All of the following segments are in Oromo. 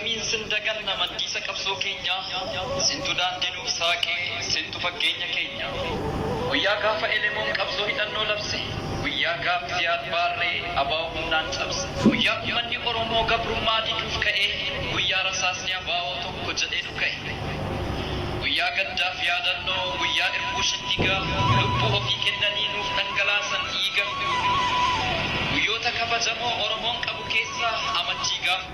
Attamiin sin daganna maddiisa qabsoo keenya sintu daandinuuf saaqee sintu fakkeenya keenya. Guyyaa gaafa elemoon qabsoo hidhannoo labse guyyaa gaafa Ziyaad Barree abaa humnaan cabse guyyaa uummanni Oromoo gabrummaa diduuf ka'ee guyyaa rasaasni abaa'oo tokko jedhee dhuka'e. Guyyaa gaddaaf yaadannoo guyyaa irbuushitti lubbuu ofii kennanii nuuf dhangalaasan dhiiga. Guyyoota kabajamoo Oromoon qabu keessaa amajjii gaafa.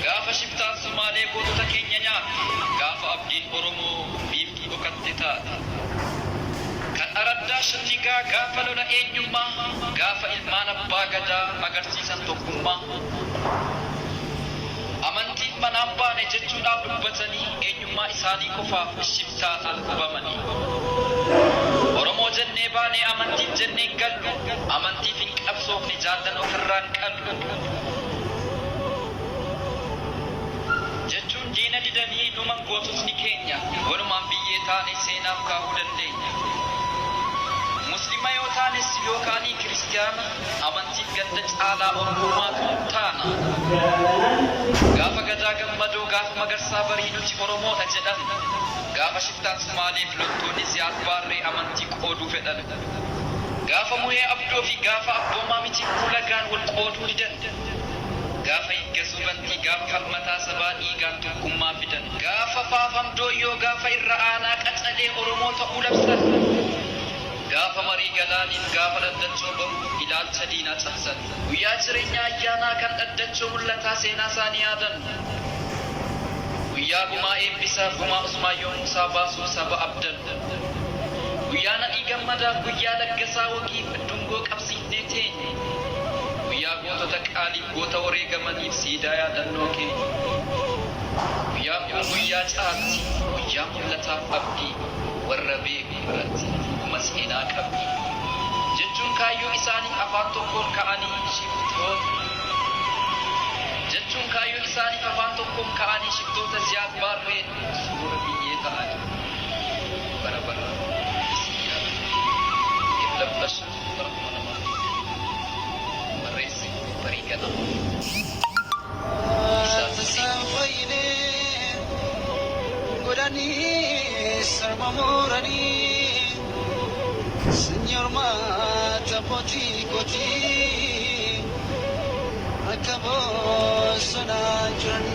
Gaafa shiftaan Sumaalee gootota keenya nyaata gaafa abdiin Oromoo biiftii boqatte taata. Kan araddaa shannigaa gaafa lola eenyummaa gaafa ilmaan abbaa gadaa agarsiisan tokkummaa. Amantiif manaan baane jechuudhaaf dubbatanii eenyummaa isaanii qofaaf shiftaan hubamanii. Oromoo jennee baanee amantiif jennee gallu amantiif hin qabsoofne jaallan ofirraan qabnu. Jechuun diina didanii dhuman goototni keenya walumaan biyyee taane seenaaf kaa'uu dandeenya. Muslima yoo taanes yookaanii kiristiyaana amantiif ganda caalaa oromummaatu taana. Gaafa gadaa gammadoo gaafa magarsaa barii nuti Oromoodha jedhan gaafa shiftaan Sumaaleef loltoonni Ziyaad Barree amantii qooduu fedhan. Gaafa muhee abdoo fi gaafa abboomaa miti fuulagaan wal qooduu didan. Gaafa higgazuu bantii gaafa falmataa sabaa dhiigaan tokkummaa fidan. Gaafa faafamdoo yoo gaafa irra aanaa qacalee Oromoo ta'uu labsan. Gaafa marii galaaniin gaafa dhaddachoo bahu ilaalcha diinaa cabsan. Guyyaa jireenya ayyaanaa kan dhaddachoo mul'ataa seenaa isaanii yaadan. Guyyaa gumaa eebbisaa gumaa Usmaayyoo Muusaa baasuuf saba abdan. Guyyaa nadhii gammadaaf guyyaa laggasaa wagiif dungoo qabsiifnee teenye. Guyyaa gootota qaaliif goota wareegamaniif siidaa yaadannoo keenya. Guyyaa kun guyyaa caalti guyyaa mul'ataaf abdii warra beeku irratti dhuguma seenaa qabdi. Jechuun kaayyoo isaanii afaan tokkoon ka'anii shiftoota. Jechuun kaayyoo isaanii afaan tokkoon ka'anii shiftoota Ziyaad Barree suura biyyee ta'anii. Bara bara labbasha barreessi barii gana. Signor mata poti koti akabo sonajan.